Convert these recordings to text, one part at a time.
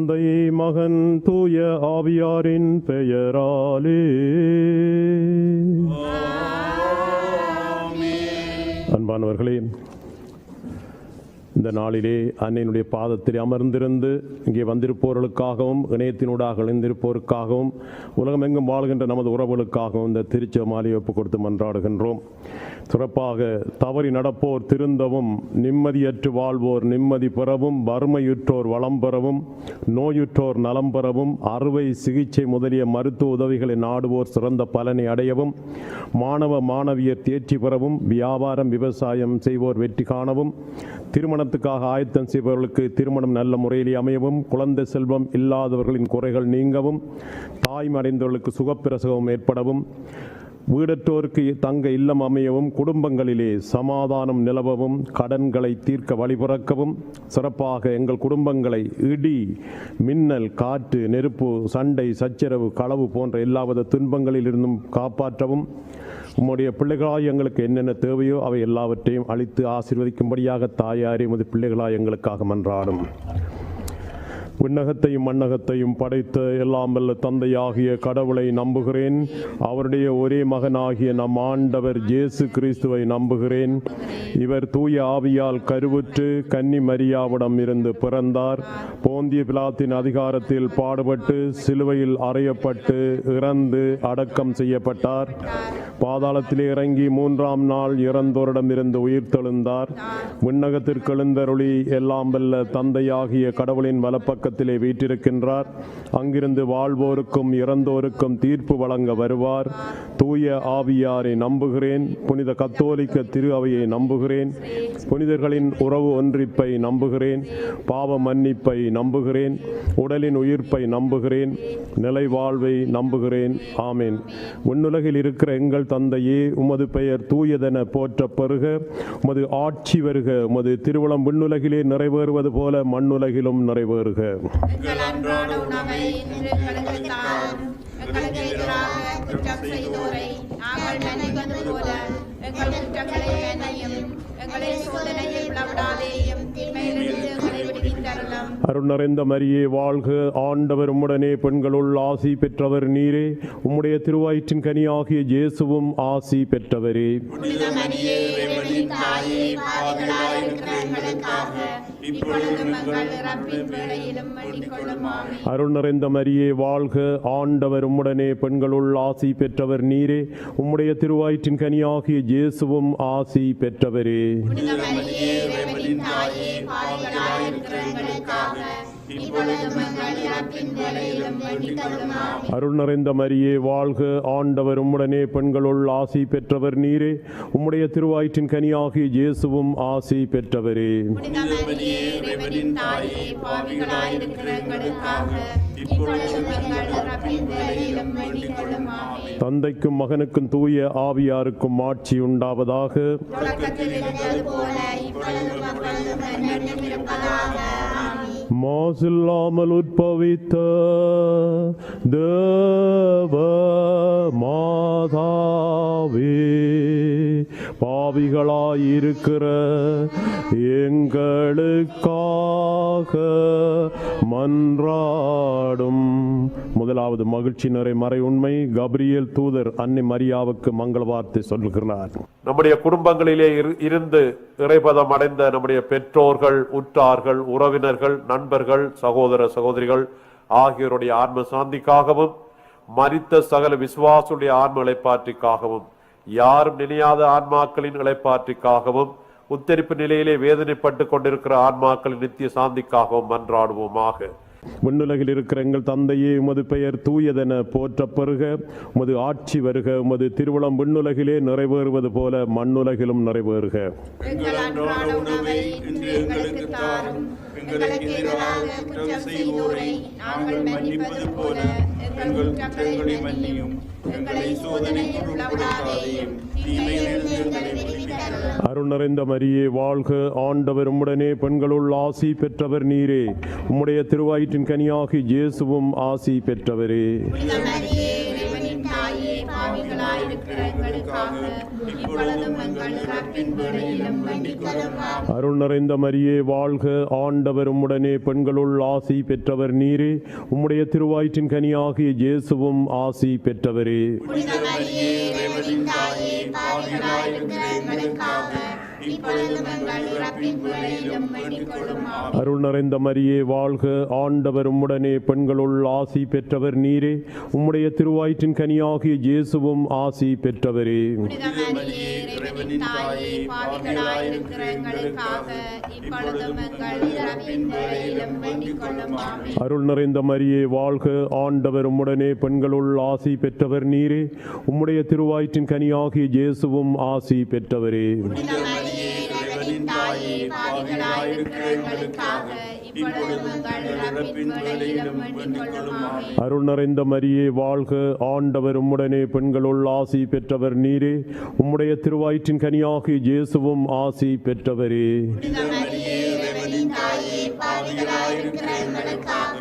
தந்தை, மகன், தூய ஆவியாரின் பெயராலே. அன்பானவர்களே, இந்த நாளிலே அன்னையினுடைய பாதத்தில் அமர்ந்திருந்து இங்கே வந்திருப்போர்களுக்காகவும் இணையத்தினூடாக இணைந்திருப்போருக்காகவும் உலகமெங்கும் வாழ்கின்ற நமது உறவுகளுக்காகவும் இந்த திருச்செமாலை ஒப்புக் கொடுத்து மன்றாடுகின்றோம். சிறப்பாக தவறி நடப்போர் திருந்தவும், நிம்மதியற்று வாழ்வோர் நிம்மதி பெறவும், வறுமையுற்றோர் வளம் பெறவும், நோயுற்றோர் நலம் பெறவும், அறுவை சிகிச்சை முதலிய மருத்துவ உதவிகளை நாடுவோர் சிறந்த பலனை அடையவும், மாணவ மாணவியர் தேர்ச்சி பெறவும், வியாபாரம் விவசாயம் செய்வோர் வெற்றி காணவும், திருமணத்துக்காக ஆயத்தம் செய்பவர்களுக்கு திருமணம் நல்ல முறையில் அமையவும், குழந்தை செல்வம் இல்லாதவர்களின் குறைகள் நீங்கவும், தாய்மறைந்தவர்களுக்கு சுகப்பிரசவம் ஏற்படவும், வீடற்றோருக்கு தங்க இல்லம் அமையவும், குடும்பங்களிலே சமாதானம் நிலவவும், கடன்களை தீர்க்க வழிபிறக்கவும், சிறப்பாக எங்கள் குடும்பங்களை இடி, மின்னல், காற்று, நெருப்பு, சண்டை, சச்சரவு, களவு போன்ற எல்லாவித துன்பங்களில் இருந்தும் காப்பாற்றவும், உம்முடைய பிள்ளைகளாய் எங்களுக்கு என்னென்ன தேவையோ அவை எல்லாவற்றையும் அளித்து ஆசீர்வதிக்கும்படியாக தாயாரே உமது பிள்ளைகளாய் எங்களுக்காக மன்றாடும். விண்ணகத்தையும் மண்ணகத்தையும் படைத்த எல்லாம் வல்ல தந்தையாகிய கடவுளை நம்புகிறேன். அவருடைய ஒரே மகனாகிய நம் ஆண்டவர் இயேசு கிறிஸ்துவை நம்புகிறேன். இவர் தூய ஆவியால் கருவுற்று கன்னி மரியாவிடம் இருந்து பிறந்தார். போந்திய பிலாத்தின் அதிகாரத்தில் பாடுபட்டு சிலுவையில் அறையப்பட்டு இறந்து அடக்கம் செய்யப்பட்டார். பாதாளத்திலே இறங்கி 3ஆம் நாள் இறந்தோரிடமிருந்து உயிர்த்தெழுந்தார். விண்ணகத்திற்கு எழுந்தருளி எல்லாம் வல்ல தந்தையாகிய கடவுளின் வலப்பக்க வீற்றிருக்கின்றார். அங்கிருந்து வாழ்வோருக்கும் இறந்தோருக்கும் தீர்ப்பு வழங்க வருவார். தூய ஆவியாரை நம்புகிறேன். புனித கத்தோலிக்க திரு அவையை நம்புகிறேன். புனிதர்களின் உறவு ஒன்றிப்பை நம்புகிறேன். பாவ மன்னிப்பை நம்புகிறேன். உடலின் உயிர்ப்பை நம்புகிறேன். நிலை வாழ்வை நம்புகிறேன். ஆமேன். விண்ணுலகில் இருக்கிற எங்கள் தந்தையே, உமது பெயர் தூயதென போற்ற பெறுக. உமது ஆட்சி வருக. உமது திருவுளம் விண்ணுலகிலே நிறைவேறுவது போல மண்ணுலகிலும் நிறைவேறுக. எங்கள் அன்றாட உணவை இன்று எங்களுக்கு தாரும். எங்களுக்கு எதிராக குற்றம் செய்தோரை நாங்கள் மன்னிப்பது போல எங்கள் குற்றங்களை மன்னியும். எங்களை சோதனையில் விழவிடாதேயும், தீமையிலிருந்து எங்களை விடுவித்தருளும். அருள் நிறைந்த மரியே வாழ்க. ஆண்டவர் உம்முடனே, பெண்களுள் ஆசி பெற்றவர் நீரே. உம்முடைய திருவயிற்றின் கனியாகிய இயேசுவும் ஆசி பெற்றவரே. புனித மரியே, இறைவனின் தாயே, பாவிகளாய் இருக்கிற எங்களுக்காக இப்பொழுதும் எங்கள் இறப்பின் வேளையிலும் வேண்டிக் கொள்ளும். ஆமென். அருள் நிறைந்த மரியே வாழ்க. ஆண்டவர் உம்முடனே, பெண்களுள் ஆசி பெற்றவர் நீரே. உம்முடைய திருவயிற்றின் கனியாகிய இயேசுவும் ஆசி பெற்றவரே. புனித மரியே, இறைவனின் தாயே, பாவிகளாய் இருக்கிற எங்களுக்காக இப்பொழுதும் எங்கள் இறப்பின் வேளையிலும் வேண்டிக் கொள்ளும். ஆமென். அருள் நிறைந்த மரியே வாழ்க. ஆண்டவர் உம்முடனே, பெண்களுள் ஆசி பெற்றவர் நீரே. உம்முடைய திருவயிற்றின் கனியாகிய இயேசுவும் ஆசி பெற்றவரே. புனித மரியே, இறைவனின் தாயே, பாவிகளாய் இருக்கிற எங்களுக்காக இப்பொழுதும் எங்கள் இறப்பின் வேளையிலும் வேண்டிக் கொள்ளும். ஆமென். தந்தைக்கும் மகனுக்கும் தூய ஆவியாருக்கும் ஆட்சி உண்டாவதாக. தொடக்கத்தில் இருந்தது போல இப்பொழுதும் எப்பொழுதும் என்றென்றும் இருப்பதாக. ஆமென். மாசில்லாமல் உற்பவித்த தேவ மாதாவே, பாவிகளாயிருக்கிற எங்களுக்காக மன்றாடும். முதலாவது மகிழ்ச்சி நிறை மறை உண்மை. கபிரியேல் தூதர் அன்னை மரியாவுக்கு மங்கள வார்த்தை சொல்கிறார். நம்முடைய குடும்பங்களிலே இருந்து இறைபதம் அடைந்த நம்முடைய பெற்றோர்கள், உற்றார்கள், உறவினர்கள், நண்பர்கள், சகோதர சகோதரிகள் ஆகியோருடைய ஆன்ம சாந்திக்காகவும், மரித்த சகல விசுவாசுடைய ஆன்ம இளைப்பாற்றிக்காகவும், யாரும் நினையாத ஆன்மாக்களின் இளைப்பாற்றிக்காகவும், உத்தரிப்பு நிலையிலே வேதனைப்பட்டு கொண்டிருக்கிற ஆன்மாக்களின் நித்திய சாந்திக்காகவும் மன்றாடுவோமாக. விண்ணுலகில் இருக்கிற எங்கள் தந்தையே, உமது பெயர் தூயதென போற்ற பெறுக. உமது ஆட்சி வருக. உமது திருவுளம் விண்ணுலகிலே நிறைவேறுவது போல மண்ணுலகிலும் நிறைவேறுக. எங்கள் அன்றாட உணவை இன்று எங்களுக்கு தாரும். எங்களுக்கு எதிராக குற்றம் செய்தோரை நாங்கள் மன்னிப்பது போல எங்கள் குற்றங்களை மன்னியும். எங்களை சோதனையில் விழவிடாதேயும், தீமையிலிருந்து எங்களை விடுவித்தருளும். அருள் நிறைந்த மரியே வாழ்க. ஆண்டவர் உம்முடனே, பெண்களுள் ஆசி பெற்றவர் நீரே. உம்முடைய திருவயிற்றின் கனியாகிய இயேசுவும் ஆசி பெற்றவரே. புனித மரியே, இறைவனின் தாயே, பாவிகளாய் பாவிகளாயிருக்கிற எங்களுக்காக இப்பொழுதும் எங்கள் இறப்பின் வேளையிலும் வேண்டிக் கொள்ளும். ஆமென். அருள் நிறைந்த மரியே வாழ்க, ஆண்டவர் உம்முடனே, பெண்களுள் ஆசி பெற்றவர் நீரே. உம்முடைய திருவயிற்றின் கனியாகிய இயேசுவும் ஆசி பெற்றவரே. புனித மரியே, இறைவனின் தாயே, பாவிகளாயிருக்கிற எங்களுக்காக இப்பொழுதும் எங்கள் இறப்பின் வேளையிலும் வேண்டிக் கொள்ளும். ஆமென். அருள் நிறைந்த மரியே வாழ்க, ஆண்டவர் உம்முடனே, பெண்களுள் ஆசி பெற்றவர் நீரே. உம்முடைய திருவயிற்றின் கனியாகிய இயேசுவும் ஆசி பெற்றவரே. புனித மரியே, இறைவனின் தாயே, பாவிகளாயிருக்கிற எங்களுக்காக இப்பொழுதும் எங்கள் இறப்பின் வேளையிலும் வேண்டிக் கொள்ளும். ஆமென். அருள் நிறைந்த மரியே வாழ்க, ஆண்டவர் உம்முடனே, பெண்களுள் ஆசி பெற்றவர் நீரே. உம்முடைய திருவயிற்றின் கனியாகிய இயேசுவும் ஆசி பெற்றவரே. புனித மரியே, இறைவனின் தாயே, பாவிகளாயிருக்கிற எங்களுக்காக இப்பொழுதும் எங்கள் இறப்பின் வேளையிலும் வேண்டிக் கொள்ளும். ஆமென். அருள் நிறைந்த மரியே வாழ்க, ஆண்டவர் உம்முடனே, பெண்களுள் ஆசி பெற்றவர் நீரே. உம்முடைய திருவயிற்றின் கனியாகிய இயேசுவும் ஆசி பெற்றவரே. புனித மரியே, இறைவனின் தாயே, பாவிகளாயிருக்கிற எங்களுக்காக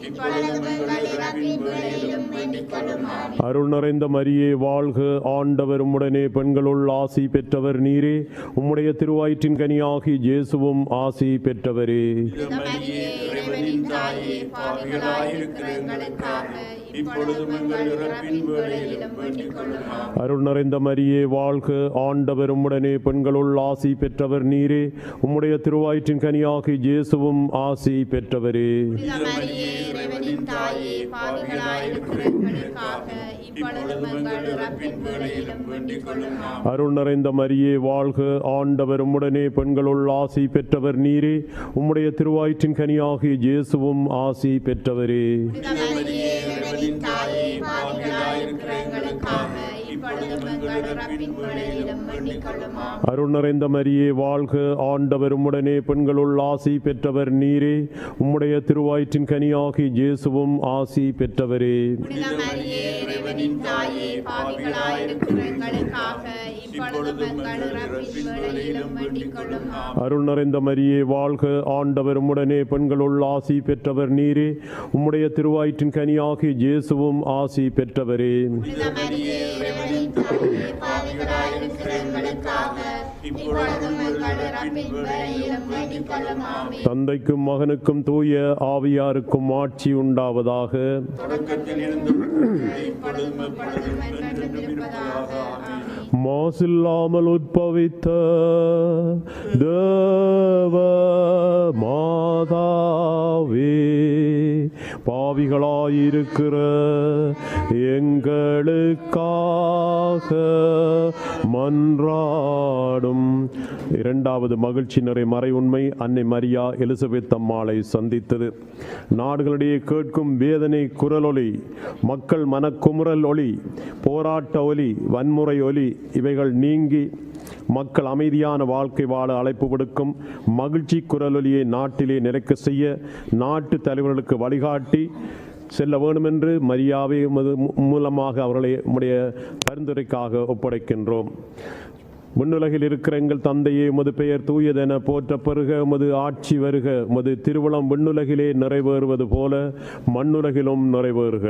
இப்பொழுதும் எங்கள் இறப்பின் வேளையிலும் வேண்டிக் கொள்ளும். ஆமென். அருள் நிறைந்த மரியே வாழ்க, ஆண்டவர் உம்முடனே, பெண்களுள் ஆசி பெற்றவர் நீரே. உம்முடைய திருவயிற்றின் கனியாகிய இயேசுவும் ஆசி பெற்றவரே. புனித மரியே, இறைவனின் தாயே, பாவிகளாயிருக்கிற எங்களுக்காக இப்பொழுதும் எங்கள் இறப்பின் வேளையிலும் வேண்டிக் கொள்ளும். ஆமென். அருள் நிறைந்த மரியே வாழ்க, ஆண்டவர் உம்முடனே, பெண்களுள் ஆசி பெற்றவர் நீரே. உம்முடைய திருவயிற்றின் கனியாகிய இயேசுவும் ஆசி பெற்றவரே. புனித மரியே, இறைவனின் தாயே, பாவிகளாயிருக்கிற எங்களுக்காக இப்பொழுதும் எங்கள் இறப்பின் வேளையிலும் வேண்டிக் கொள்ளும். ஆமென். அருள் நிறைந்த மரியே வாழ்க, ஆண்டவர் உம்முடனே, பெண்களுள் ஆசி பெற்றவர் நீரே. உம்முடைய திருவயிற்றின் கனியாகிய இயேசுவும் ஆசி பெற்றவரே. புனித மரியே, இறைவனின் தாயே, பாவிகளாயிருக்கிற எங்களுக்காக இப்பொழுதும் எங்கள் இறப்பின் வேளையிலும் வேண்டிக் கொள்ளும். ஆமென். அருள் நிறைந்த மரியே வாழ்க, ஆண்டவர் உம்முடனே, பெண்களுள் ஆசி பெற்றவர் நீரே. உம்முடைய திருவயிற்றின் கனியாகிய இயேசுவும் ஆசி பெற்றவரே. புனித மரியே, இறைவனின் தாயே, பாவிகளாயிருக்கிற எங்களுக்காக இப்பொழுதும் எங்கள் இறப்பின் வேளையிலும் வேண்டிக் கொள்ளும். ஆமென். அருள் நிறைந்த மரியே வாழ்க, ஆண்டவர் உம்முடனே, பெண்களுள் ஆசி பெற்றவர் நீரே. உம்முடைய திருவயிற்றின் கனியாகிய இயேசுவும் ஆசி பெற்றவரே. புனித மரியே, இறைவனின் தாயே, பாவிகளாயிருக்கிற எங்களுக்காக இப்பொழுதும் எங்கள் இறப்பின் வேளையிலும் வேண்டிக் கொள்ளும். ஆமென். தந்தைக்கும் மகனுக்கும் தூய ஆவியாருக்கும் ஆட்சி உண்டாவதாக. தொடக்கத்தில் இருந்தும் இப்பொழுதும் எப்பொழுதும் என்றென்றும் இருப்பதாக. ஆமென். மாசில்லாமல் உற்பவித்த தேவ மாதாவே, பாவிகளாயிருக்கிற எங்களுக்காக மன்றாடும். இரண்டாவது மகிழ்ச்சி நிறை மறை உண்மை, அன்னை மரியா எலிசபெத் அம்மாளை சந்தித்தது. நாடுகளிடையே கேட்கும் வேதனை குரலொலி, மக்கள் மனக்குமுறல் ஒலி, போராட்ட ஒலி, வன்முறை ஒலி இவைகள் நீங்கி மக்கள் அமைதியான வாழ்க்கை வாழ அழைப்பு விடுக்கும் மகிழ்ச்சி குரலொலியை நாட்டிலே நிலைக்க செய்ய நாட்டு தலைவர்களுக்கு வழிகாட்டி செல்ல வேண்டுமென்று மரியாவை மூலமாக அவர்களை உம்முடைய பரிந்துரைக்காக ஒப்படைக்கின்றோம். விண்ணுலகில் இருக்கிற எங்கள் தந்தையே, உமது பெயர் தூயதென போற்ற பெறுக. உமது ஆட்சி வருக. உமது திருவுளம் விண்ணுலகிலே நிறைவேறுவது போல மண்ணுலகிலும் நிறைவேறுக.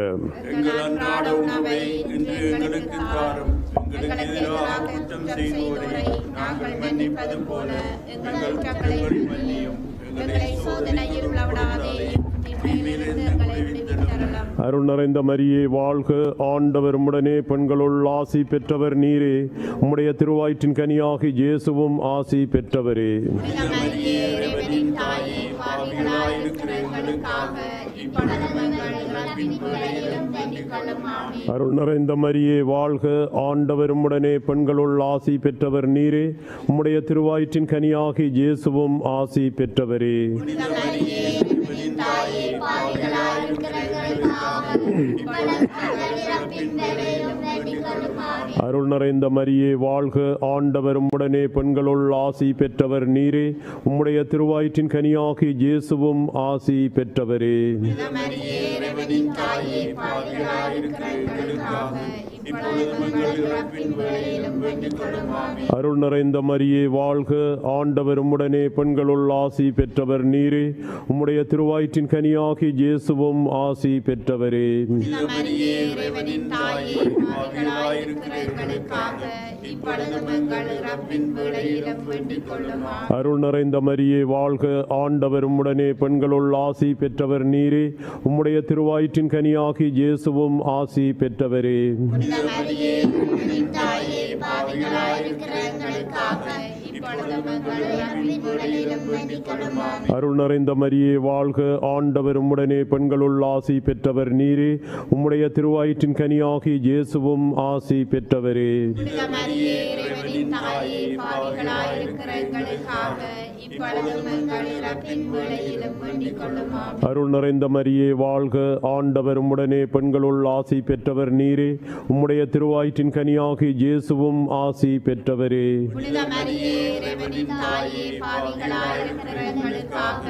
எங்கள் அன்றாட உணவை இன்று எங்களுக்கு தாரும். எங்களுக்கு எதிராக குற்றம் செய்வோரை நாங்கள் மன்னிப்பது போல எங்கள் குற்றங்களை மன்னியும். எங்களை சோதனையில் விழவிடாதேயும் தீமையிலிருந்து எங்களை விடுவித்தருளும். அருள் நிறைந்த மரியே வாழ்க, ஆண்டவர் உம்முடனே, பெண்களுள் ஆசி பெற்றவர் நீரே. உம்முடைய திருவயிற்றின் கனியாகிய இயேசுவும் ஆசி பெற்றவரே. புனித மரியே, இறைவனின் தாயே, பாவிகளாயிருக்கிற எங்களுக்காக இப்பொழுதும் எங்கள் இறப்பின் வேளையிலும் வேண்டிக் கொள்ளும். ஆமென். அருள் நிறைந்த மரியே வாழ்க, ஆண்டவர் உம்முடனே, பெண்களுள் ஆசி பெற்றவர் நீரே. உம்முடைய திருவயிற்றின் கனியாகிய இயேசுவும் ஆசி பெற்றவரே. புனித மரியே, இறைவனின் தாயே, பாவிகளாயிருக்கிற எங்களுக்காக இப்பொழுதும் எங்கள் இறப்பின் வேளையிலும் வேண்டிக் கொள்ளும். ஆமென். அருள் நிறைந்த மரியே வாழ்க, ஆண்டவர் உம்முடனே, பெண்களுள் ஆசி பெற்றவர் நீரே. உம்முடைய திருவயிற்றின் கனியாகிய இயேசுவும் ஆசி பெற்றவரே. புனித மரியே, இறைவனின் தாயே, பாவிகளாயிருக்கிற எங்களுக்காக இப்பொழுதும் எங்கள் இறப்பின் வேளையிலும் வேண்டிக் கொள்ளும். ஆமென். அருள் நிறைந்த மரியே வாழ்க, ஆண்டவர் உம்முடனே, பெண்களுள் ஆசி பெற்றவர் நீரே. உம்முடைய திருவயிற்றின் கனியாகி இயேசுவும் ஆசி பெற்றவரே. மரியே, இறைவனின் தாயே, பாவிகளாயிருக்கிற எங்களுக்காக இப்பொழுதும் எங்கள் இறப்பின் வேளையிலும் வேண்டிக் கொள்ளும். ஆமென். அருள் நிறைந்த மரியே வாழ்க, ஆண்டவர் உம்முடனே, பெண்களுள் ஆசி பெற்றவர் நீரே. உம்முடைய திருவயிற்றின் கனியாகி இயேசுவும் ஆசி பெற்றவரே. மரியே, இறைவனின் தாயே, பாவிகளாயிருக்கிற எங்களுக்காக இப்பொழுதும் எங்கள் இறப்பின் வேளையிலும் வேண்டிக் கொள்ளும். ஆமென். அருள் நிறைந்த மரியே வாழ்க, ஆண்டவர் உம்முடனே, பெண்களுள் ஆசி பெற்றவர் நீரே. உம்முடைய திருவயிற்றின் கனியாகி இயேசுவும் ஆசி பெற்றவரே. மரியே, இறைவனின் தாயே, பாவிகளாயிருக்கிற எங்களுக்காக இப்பொழுதும் எங்கள் இறப்பின் வேளையிலும் வேண்டிக் கொள்ளும். ஆமென். அருள் நிறைந்த மரியே வாழ்க, ஆண்டவர் உம்முடனே, பெண்களுள் ஆசி பெற்றவர் நீரே. உம்முடைய திருவயிற்றின் கனியாகி இயேசுவும் ஆசி பெற்றவரே. மரியே, இறைவனின் தாயே, பாவிகளாயிருக்கிற எங்களுக்காக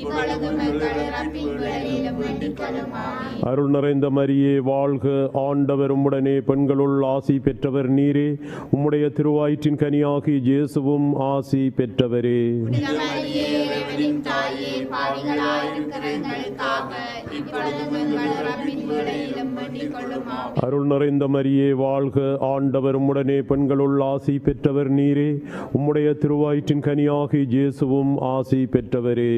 இப்பொழுதும் எங்கள் இறப்பின் வேளையிலும் வேண்டிக் கொள்ளும். ஆமென். அருள் நிறைந்த மரியே வாழ்க, ஆண்டவர் உம்முடனே, பெண்களுள் ஆசி பெற்றவர் நீரே. உம்முடைய திருவயிற்றின் கனியாகி இயேசுவும் ஆசி பெற்றவரே. மரியே, இறைவனின் தாயே, பாவிகளாயிருக்கிற எங்களுக்காக இப்பொழுதும் எங்கள் இறப்பின் வேளையிலும் வேண்டிக் கொள்ளும். ஆமென். அருள் நிறைந்த மரியே வாழ்க, ஆண்டவர் உம்முடனே, பெண்களுள் ஆசி பெற்றவர் நீரே. உம்முடைய திருவயிற்றின் கனியாகி இயேசுவும் ஆசி பெற்றவரே.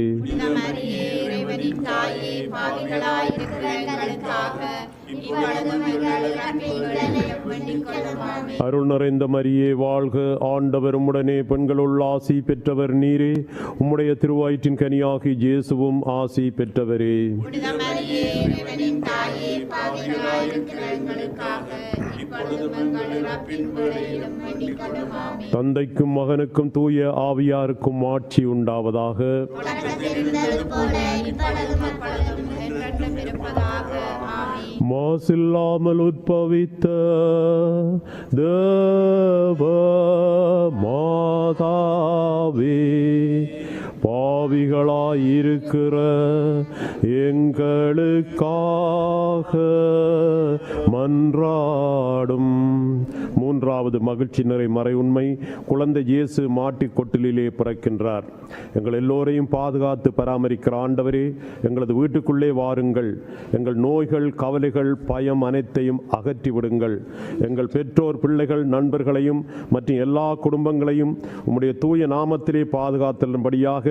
மரியே, இறைவனின் தாயே, பாவிகளாயிருக்கிற எங்களுக்காக இப்பொழுதும் எங்கள் இறப்பின் வேளையிலும் வேண்டிக் கொள்ளும். ஆமென். அருள் நிறைந்த மரியே வாழ்க, ஆண்டவர் உம்முடனே, பெண்களுள் ஆசி பெற்றவர் நீரே. உம்முடைய திருவயிற்றின் கனியாகி இயேசுவும் ஆசி பெற்றவரே. மரியே, இறைவனின் தாயே, பாவிகளாயிருக்கிற எங்களுக்காக இப்பொழுதும் எங்கள் இறப்பின் வேளையிலும் வேண்டிக் கொள்ளும். ஆமென். தந்தைக்கும் மகனுக்கும் தூய ஆவியாருக்கும் ஆட்சி உண்டாவதாக. தொடக்கத்தில் இருந்தது போல இப்பொழுதும் எப்பொழுதும் என்றென்றும் இருப்பதாக. ஆமென். மாசில்லாமல் உற்பவித்த தேவ மாதாவே, பாவிகளாயிருக்கிற எங்களுக்காக மன்றாடும். மூன்றாவது மகிழ்ச்சி நிறை மறை உண்மை, குழந்தை இயேசு மாட்டிக் கொட்டிலே பிறக்கின்றார். எங்கள் எல்லோரையும் பாதுகாத்து பராமரிக்கிற ஆண்டவரே, எங்களது வீட்டுக்குள்ளே வாருங்கள். எங்கள் நோய்கள், கவலைகள், பயம் அனைத்தையும் அகற்றி விடுங்கள். எங்கள் பெற்றோர், பிள்ளைகள், நண்பர்களையும் மற்றும் எல்லா குடும்பங்களையும் உம்முடைய தூய நாமத்திலே பாதுகாத்தலும்படியாக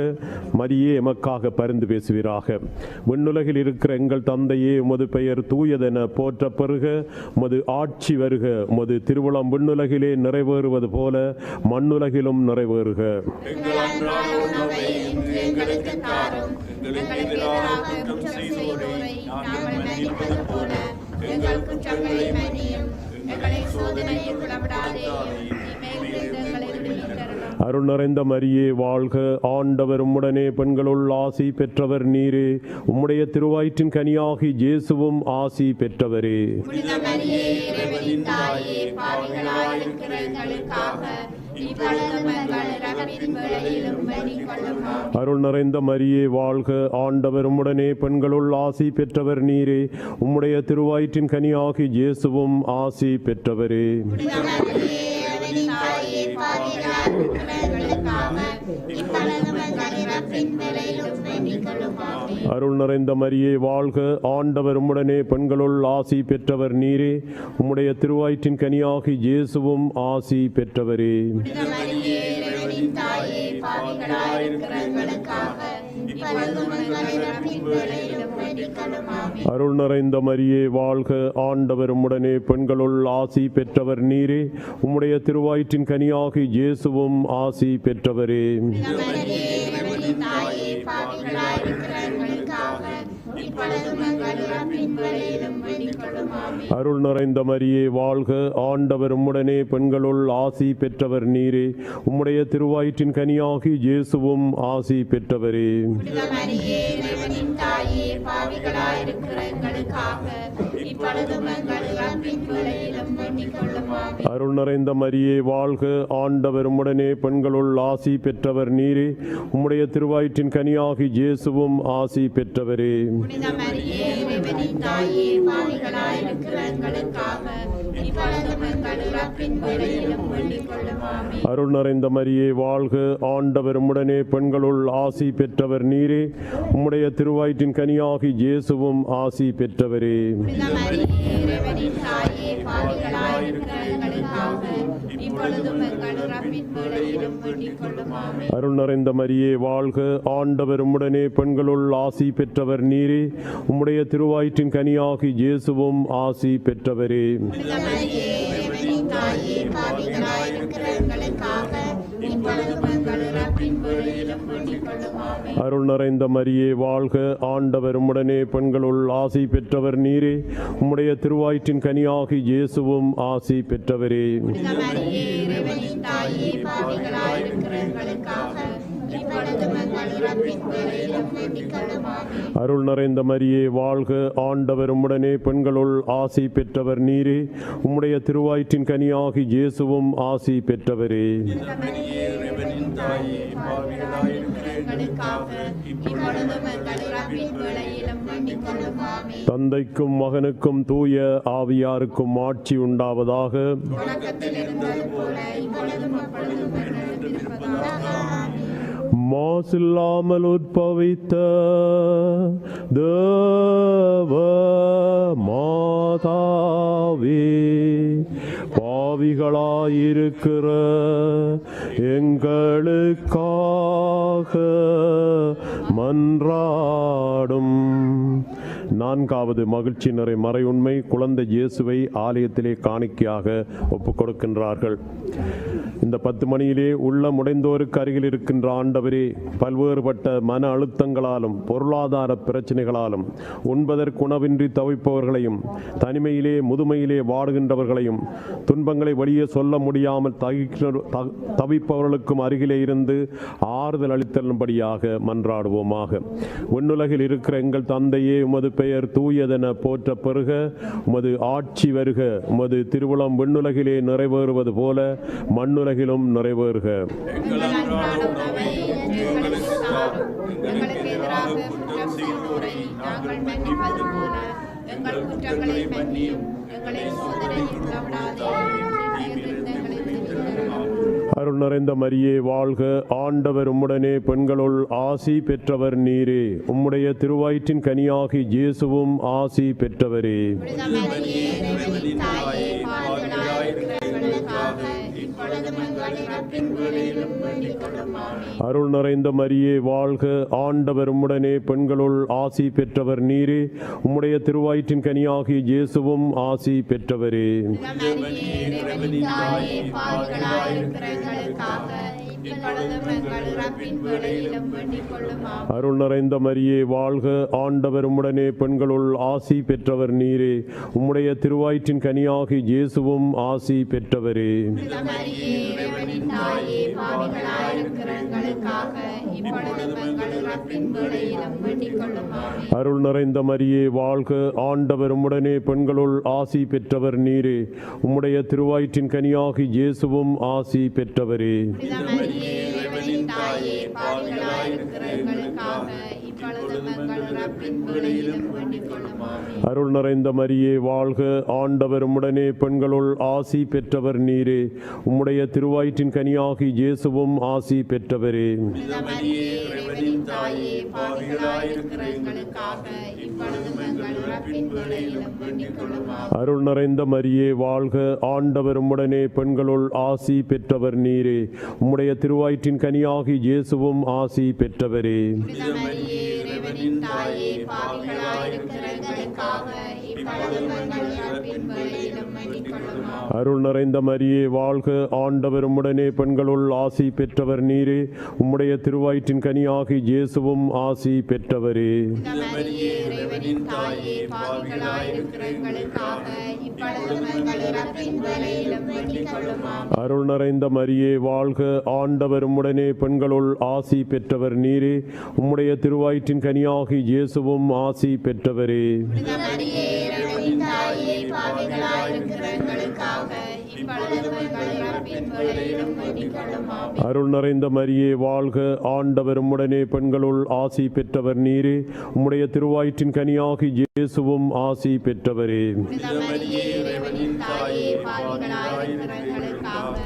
மரியே எமக்காக பரிந்து பேசுவீராக. விண்ணுலகில் இருக்கிற எங்கள் தந்தையே, உமது பெயர் தூயதென போற்ற பெறுக. உமது ஆட்சி வருக. உமது திருவுளம் விண்ணுலகிலே நிறைவேறுவது போல மண்ணுலகிலும் நிறைவேறுக. எங்கள் அன்றாட உணவை இன்று எங்களுக்கு தாரும். எங்களுக்கு எதிராக குற்றம் செய்தோரை நாங்கள் மன்னிப்பது போல எங்கள் குற்றங்களை மன்னியும். எங்களை சோதனையில் விடவிடாதேயும், தீமையிலிருந்து எங்களை விடுவித்தருளும். அருள் நிறைந்த மரியே வாழ்க, ஆண்டவர் உம்முடனே, பெண்களுள் ஆசி பெற்றவர் நீரே. உம்முடைய திருவயிற்றின் கனியாகி இயேசுவும் ஆசி பெற்றவரே. மரியே, இறைவனின் தாயே, பாவிகளாயிருக்கிற எங்களுக்காக இப்பொழுதும் எங்கள் இறப்பின் வேளையிலும் வேண்டிக் கொள்ளும். ஆமென். அருள் நிறைந்த மரியே வாழ்க, ஆண்டவர் உம்முடனே, பெண்களுள் ஆசி பெற்றவர் நீரே. உம்முடைய திருவயிற்றின் கனியாகி இயேசுவும் ஆசி பெற்றவரே. மரியே, இறைவனின் தாயே, பாவிகளாயிருக்கிற எங்களுக்காக இப்பொழுதும் எங்கள் இறப்பின் வேளையிலும் வேண்டிக் கொள்ளும். ஆமென். அருள் நிறைந்த மரியே வாழ்க, ஆண்டவர் உம்முடனே, பெண்களுள் ஆசி பெற்றவர் நீரே. உம்முடைய திருவயிற்றின் கனியாகி இயேசுவும் ஆசி பெற்றவரே. மரியே, இறைவனின் தாயே, பாவிகளாயிருக்கிற எங்களுக்காக இப்பொழுதும் எங்கள் இறப்பின் வேளையிலும் வேண்டிக் கொள்ளும். ஆமென். அருள் நிறைந்த மரியே வாழ்க, ஆண்டவர் உம்முடனே, பெண்களுள் ஆசி பெற்றவர் நீரே. உம்முடைய திருவயிற்றின் கனியாகி இயேசுவும் ஆசி பெற்றவரே. மரியே, இறைவனின் தாயே, பாவிகளாயிருக்கிற எங்களுக்காக இப்பொழுதும் எங்கள் இறப்பின் வேளையிலும் வேண்டிக் கொள்ளும். ஆமென். அருள் நிறைந்த மரியே வாழ்க, ஆண்டவர் உம்முடனே, பெண்களுள் ஆசி பெற்றவர் நீரே. உம்முடைய திருவயிற்றின் கனியாகி இயேசுவும் ஆசி பெற்றவரே. மரியே, இறைவனின் தாயே, பாவிகளாயிருக்கிற எங்களுக்காக இப்பொழுதும் எங்கள் இறப்பின் வேளையிலும் வேண்டிக் கொள்ளும். ஆமென். அருள் நிறைந்த மரியே வாழ்க, ஆண்டவர் உம்முடனே, பெண்களுள் ஆசி பெற்றவர் நீரே. உம்முடைய திருவயிற்றின் கனியாகி இயேசுவும் ஆசி பெற்றவரே. மரியே, இறைவனின் தாயே, பாவிகளாயிருக்கிற எங்களுக்காக இப்பொழுதும் எங்கள் இறப்பின் வேளையிலும் வேண்டிக் கொள்ளும் ஆமென். அருள் நிறைந்த மரியே வாழ்க, ஆண்டவர் உம்முடனே, பெண்களுள் ஆசி பெற்றவர் நீரே. உம்முடைய திருவயிற்றின் கனியாகி இயேசுவும் ஆசி பெற்றவரே. மரியே, இறைவனின் தாயே, பாவிகளாயிருக்கிற எங்களுக்காக இப்பொழுதும் எங்கள் இறப்பின் வேளையிலும் வேண்டிக் கொள்ளும் ஆமென். அருள் நிறைந்த மரியே வாழ்க, ஆண்டவர் உம்முடனே, பெண்களுள் ஆசி பெற்றவர் நீரே. உம்முடைய திருவயிற்றின் கனியாகி இயேசுவும் ஆசி பெற்றவரே. மரியே, இறைவனின் தாயே, பாவிகளாயிருக்கிற எங்களுக்காக இப்பொழுதும் எங்கள் இறப்பின் வேளையிலும் வேண்டிக் கொள்ளும் ஆமென். அருள் நிறைந்த மரியே வாழ்க, ஆண்டவர் உம்முடனே, பெண்களுள் ஆசி பெற்றவர் நீரே. உம்முடைய திருவயிற்றின் கனியாகி இயேசுவும் ஆசி பெற்றவரே. மரியே, இறைவனின் தாயே, பாவிகளாயிருக்கிற எங்களுக்காக இப்பொழுதும் எங்கள் இறப்பின் வேளையிலும் வேண்டிக் கொள்ளும் ஆமென். அருள் நிறைந்த மரியே வாழ்க, ஆண்டவர் உம்முடனே, பெண்களுள் ஆசி பெற்றவர் நீரே. உம்முடைய திருவயிற்றின் கனியாகி இயேசுவும் ஆசி பெற்றவரே. மரியே, இறைவனின் தாயே, பாவிகளாயிருக்கிற எங்களுக்காக இப்பொழுதும் எங்கள் இறப்பின் வேளையிலும் வேண்டிக் கொள்ளும் ஆமென். தந்தைக்கும் மகனுக்கும் தூய ஆவியாருக்கும் ஆட்சி உண்டாவதாக. தொடக்கத்தில் இருந்தது போல இப்பொழுதும் அப்பொழுதும் என்றென்றும் இருப்பதாக. ஆமென். மாசில்லாமல் உற்பவித்த தேவ மாதாவே, பாவிகளாயிருக்கிற எங்களுக்காக மன்றாடும். நான்காவது மகிழ்ச்சி நிறை மறையுண்மை, குழந்தை இயேசுவை ஆலயத்திலே காணிக்கையாக ஒப்புக் கொடுக்கின்றார்கள். இந்த 10 மணியிலே உள்ள முடைந்தோருக்கு அருகில் இருக்கின்ற ஆண்டவரே, பல்வேறுபட்ட மன அழுத்தங்களாலும் பொருளாதார பிரச்சனைகளாலும் உண்பதற்கு உணவின்றி தவிப்பவர்களையும், தனிமையிலே முதுமையிலே வாடுகின்றவர்களையும், துன்பங்களை வெளியே சொல்ல முடியாமல் தவிப்பவர்களுக்கும் அருகிலே இருந்து ஆறுதல் அளித்தலும்படியாக மன்றாடுவோமாக. விண்ணுலகில் இருக்கிற எங்கள் தந்தையே, உமது பெயர் தூயதென போற்ற பெறுக. உமது ஆட்சி வருக. உமது திருவுளம் விண்ணுலகிலே நிறைவேறுவது போல மண்ணுலகிலும் நிறைவேறுக. எங்கள் அன்றாட உணவை இன்று எங்களுக்கு தாரும். எங்களுக்கு எதிராக குற்றம் செய்வோரை நாங்கள் மன்னிப்பது போல எங்கள் குற்றங்களை மன்னியும். எங்களை சோதனையில் விடாதேயும், தீமையிலிருந்து எங்களை விடுவித்தருளும். அருள் நிறைந்த மரியே வாழ்க, ஆண்டவர் உம்முடனே, பெண்களுள் ஆசி பெற்றவர் நீரே. உம்முடைய திருவயிற்றின் கனியாகி இயேசுவும் ஆசி பெற்றவரே. மரியே, இறைவனின் தாயே, பாவிகளாயிருக்கிற எங்களுக்காக இப்பொழுதும் எங்கள் இறப்பின் வேளையிலும் வேண்டிக் கொள்ளும் ஆமென். அருள் நிறைந்த மரியே வாழ்க, ஆண்டவர் உம்முடனே, பெண்களுள் ஆசி பெற்றவர் நீரே. உம்முடைய திருவயிற்றின் கனியாகி இயேசுவும் ஆசி பெற்றவரே. மரியே, இறைவனின் தாயே, பாவிகளாயிருக்கிற எங்களுக்காக இப்பொழுதும் எங்கள் இறப்பின் வேளையிலும் வேண்டிக் கொள்ளும் ஆமென். அருள் நிறைந்த மரியே வாழ்க, ஆண்டவர் உம்முடனே, பெண்களுள் ஆசி பெற்றவர் நீரே. உம்முடைய திருவயிற்றின் கனியாகி இயேசுவும் ஆசி பெற்றவரே. மரியே, இறைவனின் தாயே, பாவிகளாயிருக்கிற எங்களுக்காக இப்பொழுதும் எங்கள் இறப்பின் வேளையிலும் வேண்டிக் கொள்ளும் ஆமென். அருள் நிறைந்த மரியே வாழ்க, ஆண்டவர் உம்முடனே, பெண்களுள் ஆசி பெற்றவர் நீரே. உம்முடைய திருவயிற்றின் கனியாகி இயேசுவும் ஆசி பெற்றவரே. மரியே, இறைவனின் தாயே, பாவிகளாயிருக்கிற எங்களுக்காக இப்பொழுதும் எங்கள் இறப்பின் வேளையிலும் வேண்டிக் கொள்ளும் ஆமென். அருள் நிறைந்த மரியே வாழ்க, ஆண்டவர் உம்முடனே, பெண்களுள் ஆசி பெற்றவர் நீரே. உம்முடைய திருவயிற்றின் கனியாகி இயேசுவும் ஆசி பெற்றவரே. மரியே, இறைவனின் தாயே, பாவிகளாயிருக்கிற எங்களுக்காக இப்பொழுதும் எங்கள் இறப்பின் வேளையிலும் வேண்டிக் கொள்ளும் ஆமென். அருள் நிறைந்த மரியே வாழ்க, ஆண்டவர் உம்முடனே, பெண்களுள் ஆசி பெற்றவர் நீரே. உம்முடைய திருவயிற்றின் கனியாகி இயேசுவும் ஆசி பெற்றவரே. மரியே, இறைவனின் தாயே, பாவிகளாயிருக்கிற எங்களுக்காக இப்பொழுதும் எங்கள் இறப்பின் வேளையிலும் வேண்டிக் கொள்ளும் ஆமென். அருள் நிறைந்த மரியே வாழ்க, ஆண்டவர் உம்முடனே, பெண்களுள் ஆசி பெற்றவர் நீரே. உம்முடைய திருவயிற்றின் கனியாகி இயேசுவும் ஆசி பெற்றவரே. மரியே, இறைவனின் தாயே, பாவிகளாயிருக்கிற எங்களுக்காக இப்பொழுதும் எங்கள் இறப்பின் வேளையிலும் வேண்டிக் கொள்ளும் ஆமென். அருள் நிறைந்த மரியே வாழ்க, ஆண்டவர் உம்முடனே, பெண்களுள் ஆசி பெற்றவர் நீரே. உம்முடைய திருவயிற்றின் கனியாகி இயேசுவும் ஆசி பெற்றவரே. மரியே, இறைவனின் தாயே, பாவிகளாயிருக்கிற எங்களுக்காக இப்பொழுதும் எங்கள் இறப்பின் வேளையிலும் வேண்டிக் கொள்ளும். ஆமென். அருள் நிறைந்த மரியே வாழ்க, ஆண்டவர் உம்முடனே, பெண்களுள் ஆசி பெற்றவர் நீரே. உம்முடைய திருவயிற்றின் கனியாகி இயேசுவும் ஆசி பெற்றவரே. புனித மரியே, இறைவனின் தாயே, பாவிகளாயிருக்கிற எங்களுக்காக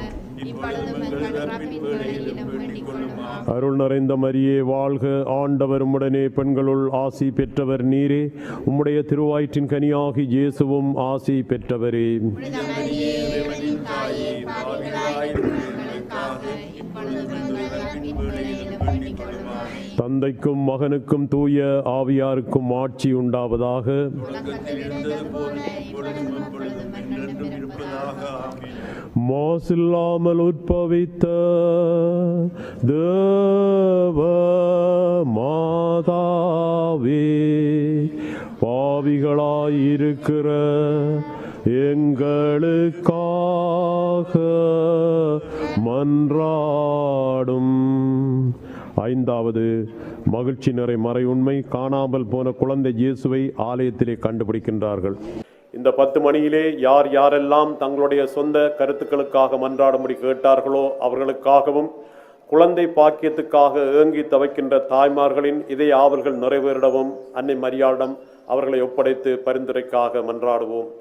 இப்பொழுதும் எங்கள் இறப்பின் வேளையிலும் வேண்டிக் கொள்ளும். ஆமென். அருள் நிறைந்த மரியே வாழ்க, ஆண்டவர் உம்முடனே, பெண்களுள் ஆசி பெற்றவர் நீரே. உம்முடைய திருவயிற்றின் கனியாகி இயேசுவும் ஆசி பெற்றவரே. புனித மரியே, இறைவனின் தாயே, பாவிகளாயிருக்கிற எங்களுக்காக இப்பொழுதும் எங்கள் இறப்பின் வேளையிலும் வேண்டிக் கொள்ளும். ஆமென். தந்தைக்கும் மகனுக்கும் தூய ஆவியாருக்கும் ஆட்சி உண்டாவதாக. உலகத்தில் இருந்தது போல இப்பொழுதும் எப்பொழுதும் என்றென்றும் இருப்பதாக. ஆமென். மாசில்லாமல் உற்பவித்த தேவ மாதாவே, பாவிகளாயிருக்கிற எங்களுக்காக மன்றாடும். ஐந்தாவது மகிழ்ச்சி நிறை மறை உண்மை. காணாமல் போன குழந்தை இயேசுவை ஆலயத்திலே கண்டுபிடிக்கின்றார்கள். இந்த 10 மணியிலே யார் யாரெல்லாம் தங்களுடைய சொந்த கருத்துக்களுக்காக மன்றாடும்படி கேட்டார்களோ அவர்களுக்காகவும், குழந்தை பாக்கியத்துக்காக ஏங்கி தவிக்கின்ற தாய்மார்களின் இதய ஆவல்கள் நிறைவேறிடவும் அன்னை மரியாளிடம் அவர்களை ஒப்படைத்து பரிந்துரைக்காக மன்றாடுவோம்.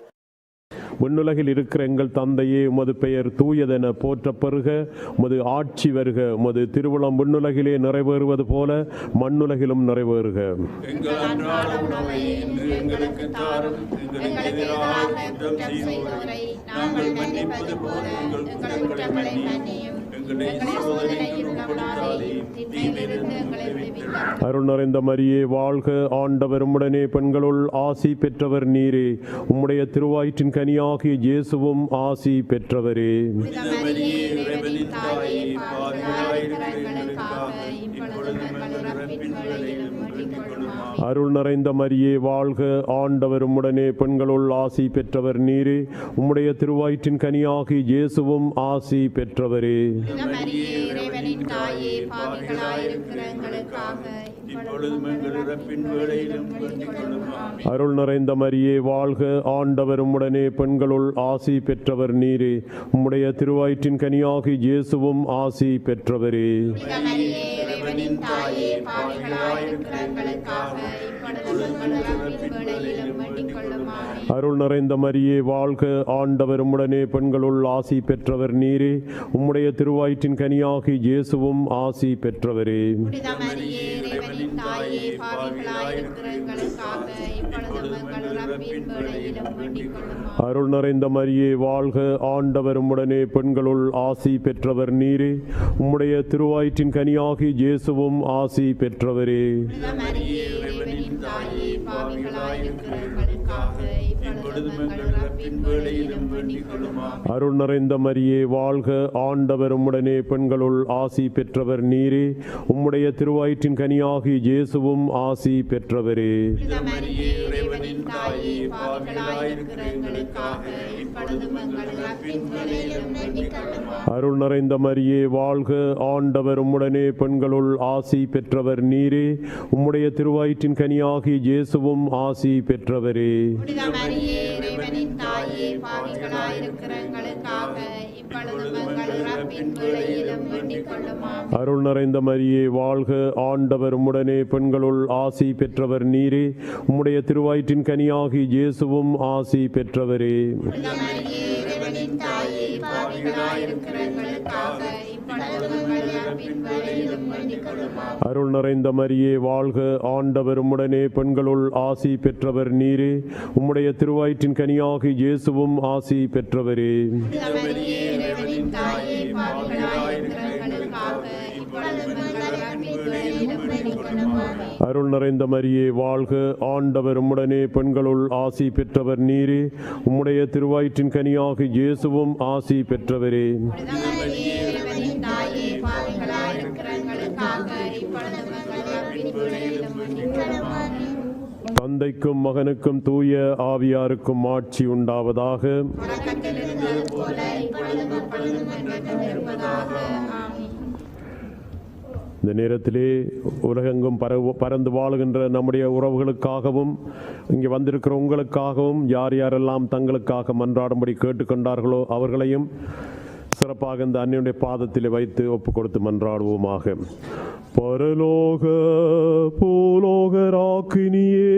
விண்ணுலகில் இருக்கிற எங்கள் தந்தையே, உமது பெயர் தூயதென போற்றப் பெறுக. உமது ஆட்சி வருக. உமது திருவுளம் விண்ணுலகிலே நிறைவேறுவது போல மண்ணுலகிலும் நிறைவேறுக. எங்கள் அன்றாட உணவை இன்று எங்களுக்கு தாரும். எங்களுக்கு எதிராக குற்றம் செய்தோரை நாங்கள் மன்னிப்பது போல எங்கள் குற்றங்களை மன்னியும். எங்களை சோதனையில் உட்படுத்தாதேயும், தீமையிலிருந்து எங்களை விடுவித்தருளும். அருள் நிறைந்த மரியே வாழ்க, ஆண்டவர் உம்முடனே, பெண்களுள் ஆசி பெற்றவர் நீரே. உம்முடைய திருவயிற்றின் கனியாகிய இயேசுவும் ஆசி பெற்றவரே. புனித மரியே, இறைவனின் தாயே, பாவிகளாயிருக்கிற எங்களுக்காக இப்பொழுதும் எங்கள் இறப்பின் வேளையிலும் வேண்டிக் கொள்ளும். ஆமென். அருள் நிறைந்த மரியே வாழ்க, ஆண்டவர் உம்முடனே, பெண்களுள் ஆசி பெற்றவர் நீரே. உம்முடைய திருவயிற்றின் கனியாகிய இயேசுவும் ஆசி பெற்றவரே. புனித மரியே, இறைவனின் தாயே, பாவிகளாயிருக்கிற எங்களுக்காக இப்பொழுதும் எங்கள் இறப்பின் வேளையிலும் வேண்டிக் கொள்ளும். ஆமென். அருள் நிறைந்த மரியே வாழ்க, ஆண்டவர் உம்முடனே, பெண்களுள் ஆசி பெற்றவர் நீரே. உம்முடைய திருவயிற்றின் கனியாகிய இயேசுவும் ஆசி பெற்றவரே. புனித மரியே, இறைவனின் தாயே, பாவிகளாயிருக்கிற எங்களுக்காக இப்பொழுதும் எங்கள் இறப்பின் வேளையிலும் வேண்டிக் கொள்ளும். ஆமென். அருள் நிறைந்த மரியே வாழ்க, ஆண்டவர் உம்முடனே, பெண்களுள் ஆசி பெற்றவர் நீரே. உம்முடைய திருவயிற்றின் கனியாகிய இயேசுவும் ஆசி பெற்றவரே. புனித மரியே, இறைவனின் தாயே, பாவிகளாயிருக்கிற எங்களுக்காக இப்பொழுதும் எங்கள் இறப்பின் வேளையிலும் வேண்டிக் கொள்ளும். ஆமென். அருள் நிறைந்த மரியே வாழ்க, ஆண்டவர் உம்முடனே, பெண்களுள் ஆசி பெற்றவர் நீரே. உம்முடைய திருவயிற்றின் கனியாகிய இயேசுவும் ஆசி பெற்றவரே. புனித மரியே, இறைவனின் தாயே, பாவிகளாயிருக்கிற எங்களுக்காக இப்பொழுதும் எங்கள் இறப்பின் வேளையிலும் வேண்டிக் கொள்ளும். ஆமென். அருள் நிறைந்த மரியே வாழ்க, ஆண்டவர் உம்முடனே, பெண்களுள் ஆசி பெற்றவர் நீரே. உம்முடைய திருவயிற்றின் கனியாகிய இயேசுவும் ஆசி பெற்றவரே. புனித மரியே, இறைவனின் தாயே, பாவிகளாயிருக்கிற எங்களுக்காக இப்பொழுதும் எங்கள் இறப்பின் வேளையிலும் வேண்டிக் கொள்ளும். ஆமென். அருள் நிறைந்த மரியே வாழ்க, ஆண்டவர் உம்முடனே, பெண்களுள் ஆசி பெற்றவர் நீரே. உம்முடைய திருவயிற்றின் கனியாகிய இயேசுவும் ஆசி பெற்றவரே. புனித மரியே, இறைவனின் தாயே, பாவிகளாயிருக்கிற எங்களுக்காக இப்பொழுதும் எங்கள் இறப்பின் வேளையிலும் வேண்டிக் கொள்ளும். ஆமென். அருள் நிறைந்த மரியே வாழ்க, ஆண்டவர் உம்முடனே, பெண்களுள் ஆசி பெற்றவர் நீரே. உம்முடைய திருவயிற்றின் கனியாகிய இயேசுவும் ஆசி பெற்றவரே. புனித மரியே, இறைவனின் தாயே, பாவிகளாயிருக்கிற எங்களுக்காக இப்பொழுதும் எங்கள் இறப்பின் வேளையிலும் வேண்டிக் கொள்ளும். ஆமென். அருள் நிறைந்த மரியே வாழ்க, ஆண்டவர் உம்முடனே, பெண்களுள் ஆசி பெற்றவர் நீரே. உம்முடைய திருவயிற்றின் கனியாகிய இயேசுவும் ஆசி பெற்றவரே. புனித மரியே, இறைவனின் தாயே, பாவிகளாயிருக்கிற எங்களுக்காக இப்பொழுதும் எங்கள் இறப்பின் வேளையிலும் வேண்டிக் கொள்ளும். ஆமென். அருள் நிறைந்த மரியே வாழ்க, ஆண்டவர் உம்முடனே, பெண்களுள் ஆசி பெற்றவர் நீரே. உம்முடைய திருவயிற்றின் கனியாகிய இயேசுவும் ஆசி பெற்றவரே. புனித மரியே, இறைவனின் தாயே, பாவிகளாயிருக்கிற எங்களுக்காக இப்பொழுதும் எங்கள் இறப்பின் வேளையிலும் வேண்டிக் கொள்ளும். ஆமென். தந்தைக்கும் மகனுக்கும் தூய ஆவியாருக்கும் ஆட்சி உண்டாவதாக. தொடக்கத்தில் இருந்தது போல இப்பொழுதும் எப்பொழுதும் என்றென்றும் இருப்பதாக. ஆமென். இந்த நேரத்திலே உலகெங்கும் பறந்து வாழுகின்ற நம்முடைய உறவுகளுக்காகவும் இங்கே வந்திருக்கிற உங்களுக்காகவும் யார் யாரெல்லாம் தங்களுக்காக மன்றாடும்படி கேட்டுக்கொண்டார்களோ அவர்களையும், சிறப்பாக இந்த அன்னையுடைய பாதத்திலே வைத்து ஒப்பு கொடுத்து மன்றாடுவோமாக. பரலோக பூலோக ராக்கினியே,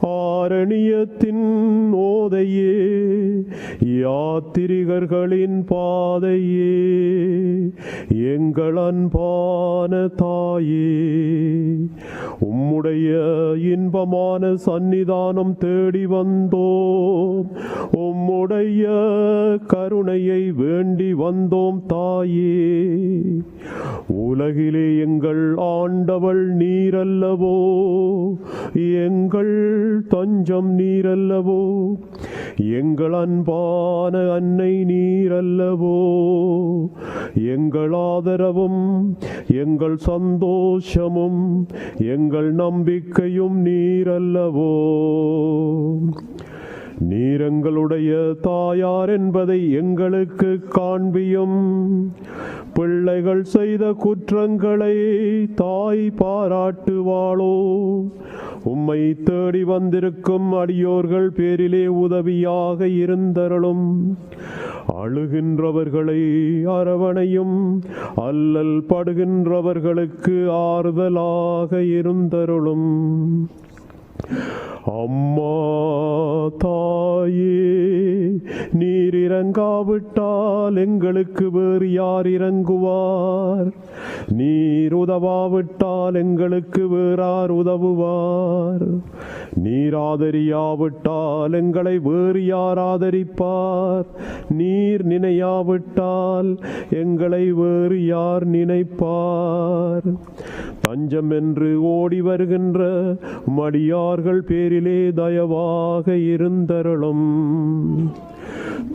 ஆரணியத்தின் ஓதையே, யாத்திரிகர்களின் பாதையே, எங்கள் அன்பான தாயே, உம்முடைய இன்பமான சந்நிதானம் தேடி வந்தோம். உம்முடைய கருணையை வேண்டி வந்தோம் தாயே. உலகிலே எங்கள் ஆண்டவள் நீரல்லவோ, எங்கள் தஞ்சம் நீரல்லவோ, எங்கள் அன்பான அன்னை நீரல்லவோ, எங்கள் ஆதரவும் எங்கள் சந்தோஷமும் எங்கள் நம்பிக்கையும் நீரல்லவோ. நீர் எங்களுடைய தாயார் என்பதை எங்களுக்கு காண்பியும். பிள்ளைகள் செய்த குற்றங்களை தாய் பாராட்டுவாளோ. உம்மை தேடி வந்திருக்கும் அடியோர்கள் பேரிலே உதவியாக இருந்தருளும். அழுகின்றவர்களை அரவணையும், அல்லல் படுகின்றவர்களுக்கு ஆறுதலாக இருந்தருளும். அம்மா தாயே, நீர் இறங்காவிட்டால் எங்களுக்கு வேறு யார் இறங்குவார்? நீர் உதவாவிட்டால் எங்களுக்கு வேறார் உதவுவார்? நீர் ஆதரியாவிட்டால் எங்களை வேறு யார் ஆதரிப்பார்? நீர் நினையாவிட்டால் எங்களை வேறு யார் நினைப்பார்? தஞ்சம் என்று ஓடி வருகின்ற மடியார்கள் பேரிலே தயவாக இருந்தருளும்.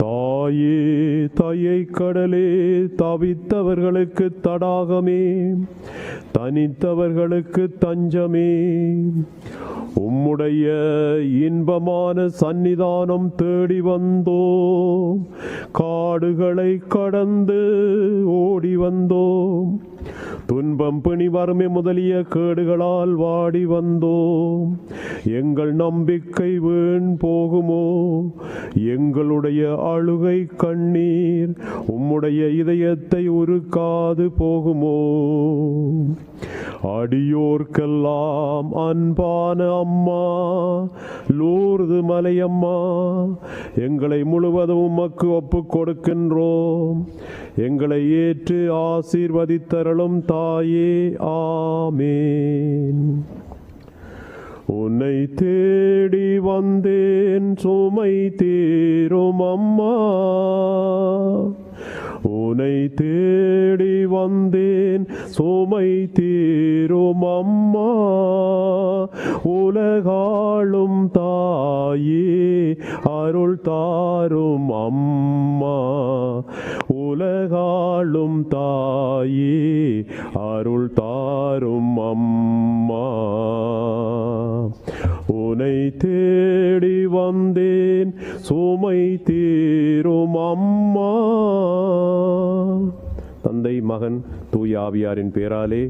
தாயே, தாயை கடலே, தவித்தவர்களுக்கு தடாகமே, தனித்தவர்களுக்கு தஞ்சமே, உம்முடைய இன்பமான சந்நிதானம் தேடி வந்தோம். காடுகளை கடந்து ஓடி வந்தோம். துன்பம் பிணி வறுமை முதலிய கேடுகளால் வாடி வந்தோம். எங்கள் நம்பிக்கை வீண் போகுமோ? எங்களுடைய அழுகை கண்ணீர் உம்முடைய இதயத்தை உருக்காது போகுமோ? அடியோர்க்கெல்லாம் அன்பான அம்மா, லூர்து மலையம்மா, எங்களை முழுவதும் உமக்கு ஒப்புக் கொடுக்கின்றோம். எங்களை ஏற்று ஆசீர்வதித்தருளும் தாயே. ஆமேன். உன்னை தேடி வந்தேன், சுமை தீரும் அம்மா. உன்னை தேடி வந்தேன், சுமை தீரும் அம்மா. உலகாளும் தாயே, அருள் தாரும் அம்மா. உலகாளும் தாயே, அருள் தாரும் அம்மா. உன்னை தேடி வந்தேன், சுமை தீரும் அம்மா. தந்தை, மகன், தூய ஆவியாரின் பேராலே